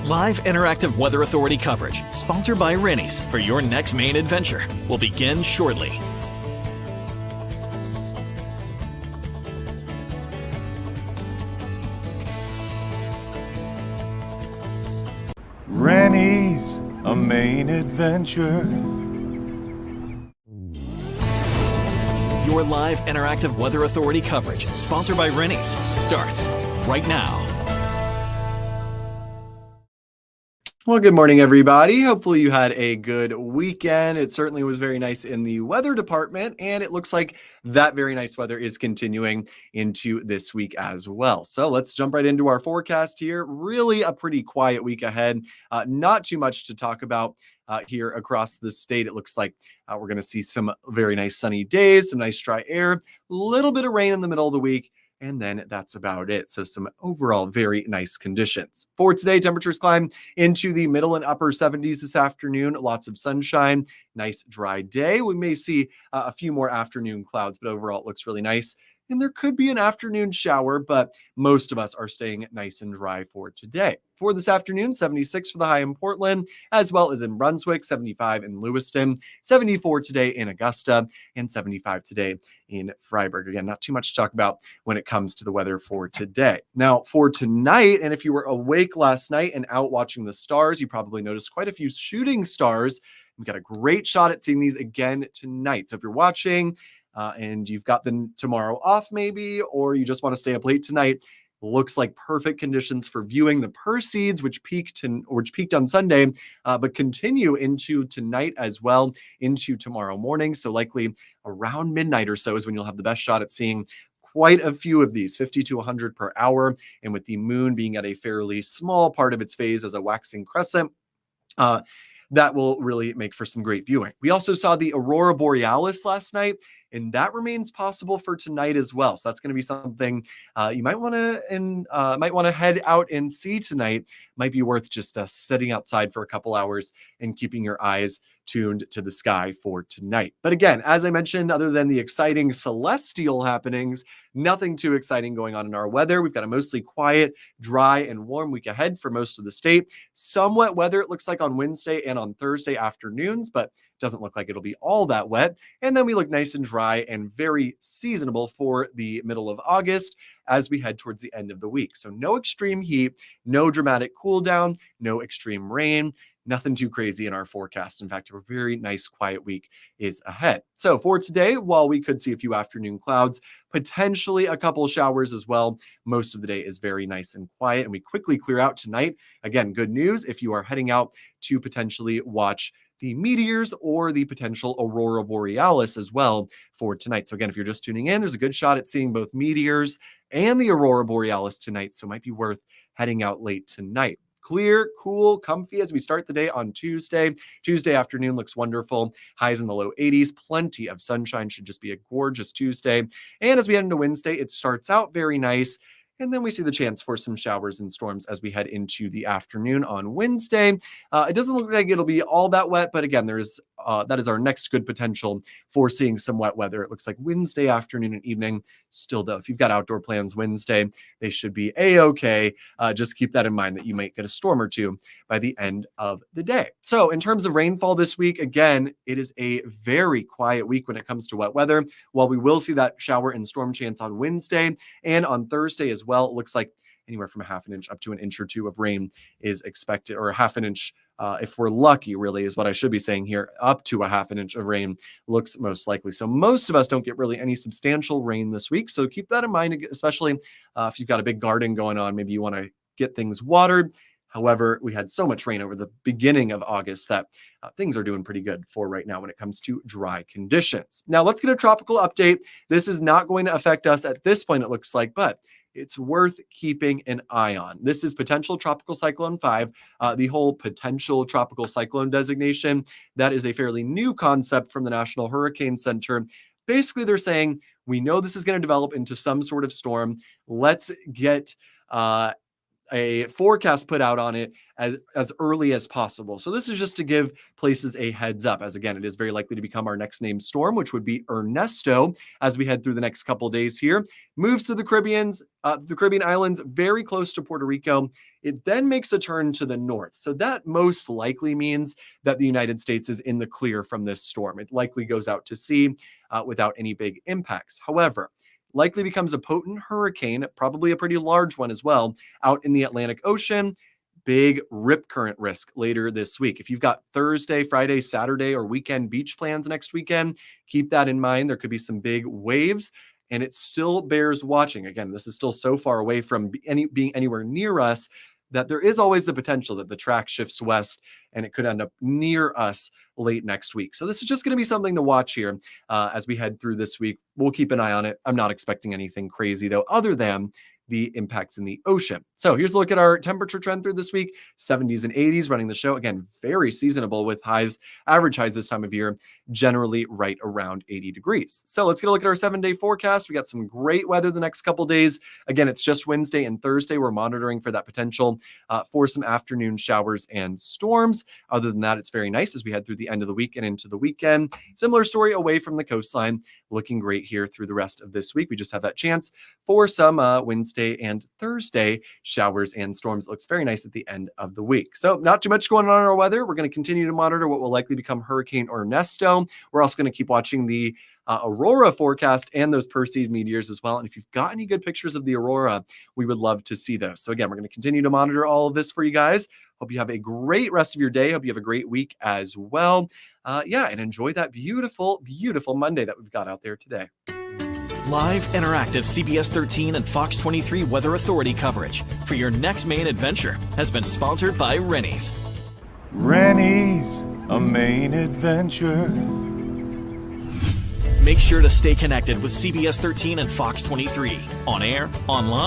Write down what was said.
Live interactive Weather Authority coverage, sponsored by Rennie's, for your next main adventure, will begin shortly. Rennie's, a main adventure. Your live interactive Weather Authority coverage, sponsored by Rennie's, starts right now. Well, good morning, everybody. Hopefully you had a good weekend. It certainly was very nice in the weather department, and it looks like that very nice weather is continuing into this week as well. So let's jump right into our forecast here. Really a pretty quiet week ahead. Not too much to talk about here across the state. It looks like we're going to see some very nice sunny days, some nice dry air, a little bit of rain in the middle of the week. And then that's about it. So some overall very nice conditions. For today, temperatures climb into the middle and upper 70s this afternoon. Lots of sunshine, nice dry day. We may see a few more afternoon clouds, but overall it looks really nice. And there could be an afternoon shower, but most of us are staying nice and dry for today. For this afternoon, 76 for the high in Portland, as well as in Brunswick, 75 in Lewiston, 74 today in Augusta, and 75 today in Freiburg. Again, not too much to talk about when it comes to the weather for today. Now, for tonight, and if you were awake last night and out watching the stars, you probably noticed quite a few shooting stars. We've got a great shot at seeing these again tonight. So if you're watching, and you've got them tomorrow off maybe, or you just want to stay up late tonight, looks like perfect conditions for viewing the Perseids, which peaked on Sunday, but continue into tonight as well, into tomorrow morning. So likely around midnight or so is when you'll have the best shot at seeing quite a few of these, 50 to 100 per hour. And with the moon being at a fairly small part of its phase as a waxing crescent, that will really make for some great viewing. We also saw the Aurora Borealis last night, and that remains possible for tonight as well. So that's going to be something you might want to head out and see tonight. Might be worth just sitting outside for a couple hours and keeping your eyes tuned to the sky for tonight. But again, as I mentioned, other than the exciting celestial happenings, nothing too exciting going on in our weather. We've got a mostly quiet, dry, and warm week ahead for most of the state. Some wet weather, it looks like, on Wednesday and on Thursday afternoons, but doesn't look like it'll be all that wet. And then we look nice and dry and very seasonable for the middle of August as we head towards the end of the week. So no extreme heat, no dramatic cool down, no extreme rain. Nothing too crazy in our forecast. In fact, a very nice quiet week is ahead. So for today, while we could see a few afternoon clouds, potentially a couple of showers as well, most of the day is very nice and quiet, and we quickly clear out tonight. Again, good news if you are heading out to potentially watch the meteors or the potential Aurora Borealis as well for tonight. So again, if you're just tuning in, there's a good shot at seeing both meteors and the Aurora Borealis tonight. So it might be worth heading out late tonight. Clear, cool, comfy as we start the day on Tuesday. Tuesday afternoon looks wonderful. Highs in the low 80s. Plenty of sunshine. Should just be a gorgeous Tuesday. And as we head into Wednesday, it starts out very nice. And then we see the chance for some showers and storms as we head into the afternoon on Wednesday. It doesn't look like it'll be all that wet, but again, that is our next good potential for seeing some wet weather. It looks like Wednesday afternoon and evening. Still, though, if you've got outdoor plans Wednesday, they should be a-okay. Just keep that in mind that you might get a storm or two by the end of the day. So in terms of rainfall this week, again, it is a very quiet week when it comes to wet weather. While we will see that shower and storm chance on Wednesday and on Thursday as well, it looks like anywhere from a half an inch up to an inch or two of rain is expected, or a half an inch, if we're lucky, really is what I should be saying here. Up to a half an inch of rain looks most likely. So most of us don't get really any substantial rain this week. So keep that in mind, especially if you've got a big garden going on. Maybe you want to get things watered. However, we had so much rain over the beginning of August that things are doing pretty good for right now when it comes to dry conditions. Now let's get a tropical update. This is not going to affect us at this point, it looks like, but it's worth keeping an eye on. This is potential tropical cyclone 5. The whole potential tropical cyclone designation, that is a fairly new concept from the National Hurricane Center. Basically, they're saying, we know this is going to develop into some sort of storm. Let's get a forecast put out on it as early as possible. So this is just to give places a heads up, as again, it is very likely to become our next named storm, which would be Ernesto as we head through the next couple days here. Moves to the Caribbean islands, very close to Puerto Rico. It then makes a turn to the north. So that most likely means that the United States is in the clear from this storm. It likely goes out to sea without any big impacts. However, likely becomes a potent hurricane, probably a pretty large one as well, out in the Atlantic Ocean. Big rip current risk later this week. If you've got Thursday, Friday, Saturday, or weekend beach plans next weekend, keep that in mind. There could be some big waves, and it still bears watching. Again, this is still so far away from being anywhere near us that there is always the potential that the track shifts west and it could end up near us late next week. So this is just going to be something to watch here as we head through this week. We'll keep an eye on it. I'm not expecting anything crazy though, other than the impacts in the ocean. So here's a look at our temperature trend through this week. 70s and 80s running the show. Again, very seasonable with average highs this time of year, generally right around 80 degrees. So let's get a look at our 7-day forecast. We got some great weather the next couple days. Again, it's just Wednesday and Thursday. We're monitoring for that potential for some afternoon showers and storms. Other than that, it's very nice as we head through the end of the week and into the weekend. Similar story away from the coastline. Looking great here through the rest of this week. We just have that chance for some Wednesday and Thursday showers and storms. It looks very nice at the end of the week. So not too much going on in our weather. We're going to continue to monitor what will likely become Hurricane Ernesto. We're also going to keep watching the aurora forecast and those Perseid meteors as well. And if you've got any good pictures of the aurora, we would love to see those. So again, we're going to continue to monitor all of this for you guys. Hope you have a great rest of your day. Hope you have a great week as well. And enjoy that beautiful, beautiful Monday that we've got out there today. Live, interactive CBS 13 and Fox 23 Weather Authority coverage for your next main adventure has been sponsored by Rennie's. Rennie's, a Maine adventure. Make sure to stay connected with CBS 13 and Fox 23 on air, online,